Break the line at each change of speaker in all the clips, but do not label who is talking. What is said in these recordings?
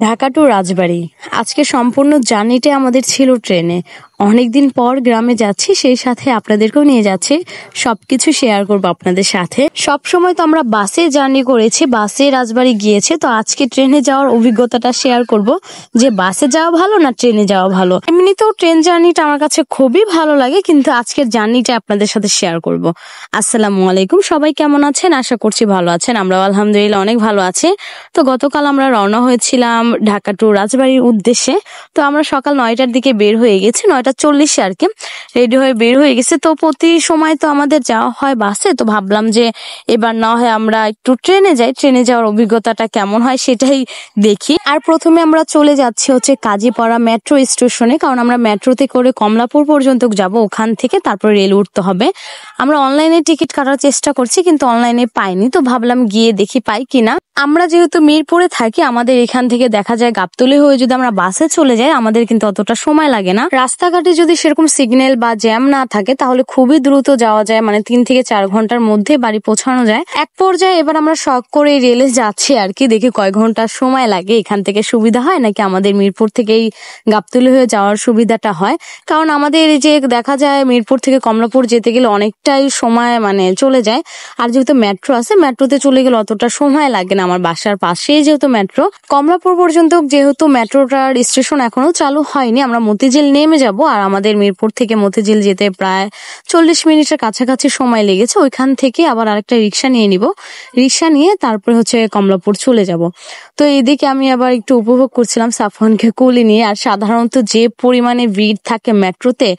Dhaka two রাজবাড়ী আজকে সম্পূর্ণ জার্নিটা আমাদের ছিল ট্রেনে। অনেকদিন পর গ্রামে যাচ্ছি, সেই সাথে আপনাদেরকেও নিয়ে যাচ্ছি, সবকিছু শেয়ার করবো আপনাদের সাথে। সব সময় তো আমরা বাসে জার্নি করেছি, বাসে রাজবাড়ী গিয়েছে, তো আজকে ট্রেনে যাওয়ার অভিজ্ঞতাটা শেয়ার করব যে বাসে যাওয়া ভালো না ট্রেনে যাওয়া ভালো। এমনিতেও ট্রেন জার্নিটা আমার কাছে খুবই ভালো লাগে, কিন্তু আজকের জার্নিটা আপনাদের সাথে শেয়ার করব। আসসালামু আলাইকুম, সবাই কেমন আছেন? আশা করছি ভালো আছেন। আমরা আলহামদুলিল্লাহ অনেক ভালো আছি। তো গতকাল আমরা রওনা হয়েছিলাম ঢাকা টু রাজবাড়ির উদ্দেশ্যে। তো আমরা সকাল 9টার দিকে বের হয়ে গেছি, 9টা 40 আর কি রেডি হয়ে বের হয়ে গেছে। তো প্রতি সময় তো আমাদের যাওয়া হয় বাসে, তো ভাবলাম যে এবার না হয় আমরা একটু ট্রেনে যাই, ট্রেনে যাওয়ার অভিজ্ঞতাটা কেমন হয় সেটাই দেখি। আর প্রথমে আমরা চলে যাচ্ছি হচ্ছে কাজীপাড়া মেট্রো স্টেশনে, কারণ আমরা মেট্রোতে করে কমলাপুর পর্যন্ত যাব, ওখান থেকে তারপর রেল উঠতে হবে। আমরা অনলাইনে টিকিট কাটার চেষ্টা করছি, কিন্তু অনলাইনে পাইনি, তো ভাবলাম গিয়ে দেখি পাই কিনা। আমরা যেহেতু মিরপুরে থাকি, আমাদের এখান থেকে দেখা যায় গাবতলী হয়ে যদি আমরা বাসে চলে যাই আমাদের কিন্তু অতটা সময় লাগে না। রাস্তাঘাটে যদি সেরকম সিগন্যাল বা জ্যাম না থাকে তাহলে খুবই দ্রুত যাওয়া যায়, মানে 3 থেকে 4 ঘন্টার মধ্যে বাড়ি পৌঁছানো যায়। এক পর্যায়ে এবার আমরা শখ করে রেলে যাচ্ছি আর কি, দেখি কয় ঘন্টার সময় লাগে, এখান থেকে সুবিধা হয় নাকি আমাদের মিরপুর থেকেই গাবতলী হয়ে যাওয়ার সুবিধাটা হয়। কারণ আমাদের এই যে দেখা যায় মিরপুর থেকে কমলাপুর যেতে গেলে অনেকটাই সময় মানে চলে যায়, আর যেহেতু মেট্রো আছে মেট্রোতে চলে গেলে অতটা সময় লাগে না। আমার বাসার পাশেই যেহেতু মেট্রো, কমলাপুর পর্যন্ত যেহেতু মেট্রোটার স্টেশন এখনো চালু হয়নি, আমরা মতিঝিল নেমে যাব। আর আমাদের মিরপুর থেকে মতিঝিল যেতে প্রায় 40 মিনিটের কাছাকাছি সময় লেগেছে। ওইখান থেকে আবার আরেকটা রিক্সা নিয়ে নিব, রিক্সা নিয়ে তারপরে হচ্ছে কমলাপুর চলে যাব। তো এদিকে আমি আবার একটু উপভোগ করছিলাম সাফওয়ানকে কোলে নিয়ে। আর সাধারণত যে পরিমাণে ভিড় থাকে মেট্রোতে,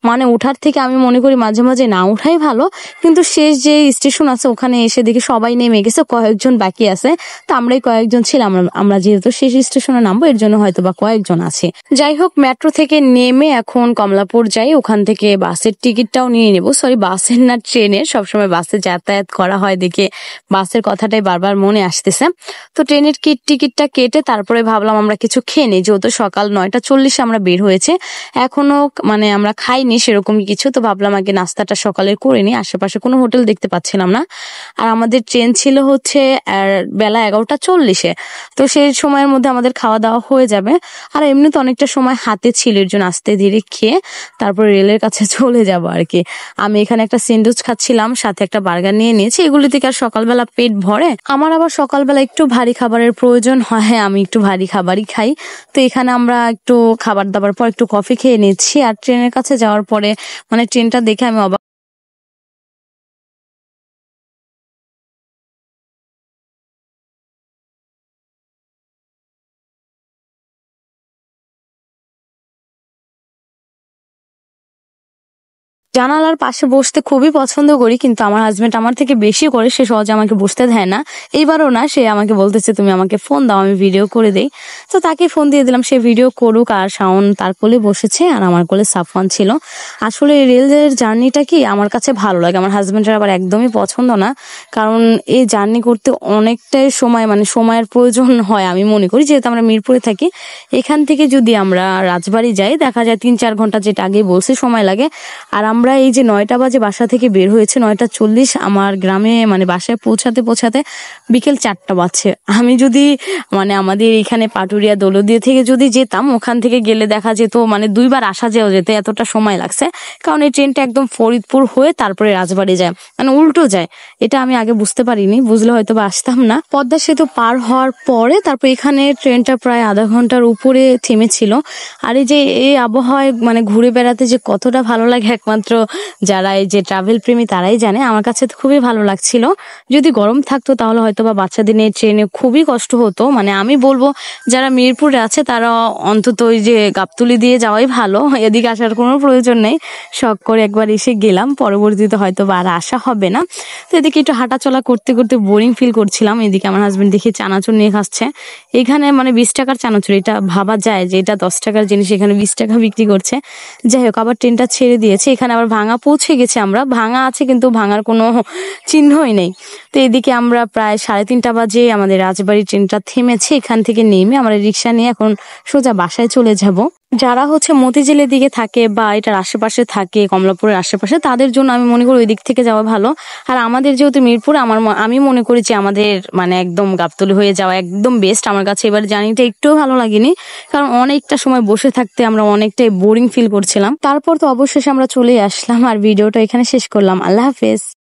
মানে ওঠার থেকে আমি মনে করি মাঝে মাঝে না ওঠাই ভালো। কিন্তু শেষ যে স্টেশন আছে ওখানে এসে দেখি সবাই নেমে গেছে, কয়েকজন বাকি আছে। তো আমরাই কয়েকজন ছিলাম, আমরা যেহেতু শেষ স্টেশনে নামবো এর জন্য হয়তো বা কয়েকজন আছে। যাই হোক, মেট্রো থেকে নেমে এখন কমলাপুর যাই, ওখান থেকে বাসের টিকিটটাও নিয়ে নেবো। সরি, বাসের না ট্রেনের, সবসময় বাসে যাতায়াত করা হয় দেখে বাসের কথাটাই বারবার মনে আসতেছে। তো ট্রেনের টিকিটটা কেটে তারপরে ভাবলাম আমরা কিছু খেয়ে নিই, যেহেতু সকাল 9টা 40 আমরা বের হয়েছে, এখনো মানে আমরা খাইনি সেরকম কিছু। তো ভাবলাম আগে নাস্তাটা সকালের করে নিই, আশেপাশে কোনো হোটেল দেখতে পাচ্ছিলাম না। আর আমাদের ট্রেন ছিল হচ্ছে বেলা 11টা 40-এ, তো সেই সময়ের মধ্যে আমাদের খাওয়া দাওয়া হয়ে যাবে। আর এমনি তো অনেকটা সময় হাতে ছিল, এর জন্য আস্তে ধীরে খেয়ে তারপরে রেলের কাছে চলে যাব আর কি। আমি এখানে একটা স্যান্ডউইচ খাচ্ছিলাম, সাথে একটা বার্গার নিয়ে নিয়েছি। এগুলি থেকে আর সকালবেলা পেট ভরে? আমার আবার সকালবেলা একটু ভারী খাবারের প্রয়োজন হয়, আমি একটু ভারী খাবারই খাই। তো এখানে আমরা একটু খাবার দাবার পর একটু কফি খেয়ে নিচ্ছি। আর ট্রেনের কাছে যাওয়ার পরে মানে ট্রেনটা দেখে আমি অবাক। জানালার পাশে বসতে খুবই পছন্দ করি, কিন্তু আমার হাজবেন্ড আমার থেকে বেশি করে, সে সহজে আমাকে বসতে দেয় না। এইবারও না, সে আমাকে বলতেছে তুমি আমাকে ফোন দাও, আমি ভিডিও করে দেই। তো তাকে ফোন দিয়ে দিলাম, সে ভিডিও করুক। আর শাওন তার কোলে বসেছে আর আমার কোলে সাফওয়ান ছিল। আসলে রেলের জার্নিটা কি আমার কাছে ভালো লাগে, আমার হাজবেন্ডের আবার একদমই পছন্দ না। কারণ এই জার্নি করতে অনেকটাই সময়, মানে সময়ের প্রয়োজন হয় আমি মনে করি। যেহেতু আমরা মিরপুরে থাকি, এখান থেকে যদি আমরা রাজবাড়ী যাই দেখা যায় 3-4 ঘন্টা, যেটা আগে বলছি সময় লাগে। আর আমরা এই যে 9টা বাজে বাসা থেকে বের হয়েছে, 9টা 40 আমার গ্রামে মানে বাসায় পৌঁছাতে পৌঁছাতে বিকেল 4টা বাজছে। আমি যদি মানে আমাদের এখানে পাটুরিয়া দৌলতদিয়া থেকে যদি যেতাম, ওখান থেকে গেলে দেখা যেত মানে 2বার আসা যাওয়া যেতে এতটা সময় লাগছে। কারণ এই ট্রেনটা একদম ফরিদপুর হয়ে তারপরে রাজবাড়ী যায়, মানে উল্টো যায়। এটা আমি আগে বুঝতে পারিনি, বুঝলে হয়তো বা আসতাম না। পদ্মা সেতু পার হওয়ার পরে তারপর এখানে ট্রেনটা প্রায় আধা ঘন্টার উপরে থেমেছিল। আর এই যে এই আবহাওয়ায় মানে ঘুরে বেড়াতে যে কতটা ভালো লাগে একমাত্র যারা এই যে ট্রাভেল প্রেমী তারাই জানে। আমার কাছে তো খুবই ভালো লাগছিল। যদি গরম থাকতো তাহলে হয়তো বা বাচ্চাদের নিয়ে ট্রেনে খুবই কষ্ট হতো। মানে আমি বলবো যারা মিরপুরে আছে তারা অন্তত ওই যে গাবতলী দিয়ে যাওয়াই ভালো, এদিকে আসার কোনো প্রয়োজন নেই। শখ করে একবার এসে গেলাম, পরবর্তীতে হয়তো বা আর আসা হবে না। তো এদিকে একটু হাঁটাচলা করতে করতে বোরিং ফিল করছিলাম। এদিকে আমার হাজবেন্ড দেখি চানাচুর নিয়ে খাচ্ছে। এখানে মানে 20 টাকার চানাচুর, এটা ভাবা যায় যে এটা 10 টাকার জিনিস এখানে 20 টাকা বিক্রি করছে। যাই হোক, আবার ট্রেনটা ছেড়ে দিয়েছে, এখানে আবার ভাঙা পৌঁছে গেছে। আমরা ভাঙা আছে কিন্তু ভাঙার কোনো চিহ্নই নেই। তো এদিকে আমরা প্রায় 3:30 বাজে আমাদের রাজবাড়ি ট্রেনটা থেমেছে, এখান থেকে নেমে আমরা রিক্সা নিয়ে এখন সোজা বাসায় চলে যাব। যারা হচ্ছে মতিঝিলের দিকে থাকে বা এটার আশেপাশে থাকে, কমলাপুরের আশেপাশে, তাদের জন্য আমি মনে করি ওই দিক থেকে যাওয়া ভালো। আর আমাদের যেহেতু মিরপুর, আমি মনে করি যে আমাদের মানে একদম গাবতলী হয়ে যাওয়া একদম বেস্ট। আমার কাছে এবার জার্নিটা একটুও ভালো লাগেনি, কারণ অনেকটা সময় বসে থাকতে আমরা অনেকটাই বোরিং ফিল করছিলাম। তারপর তো অবশেষে আমরা চলে আসলাম, আর ভিডিওটা এখানে শেষ করলাম। আল্লাহ হাফেজ।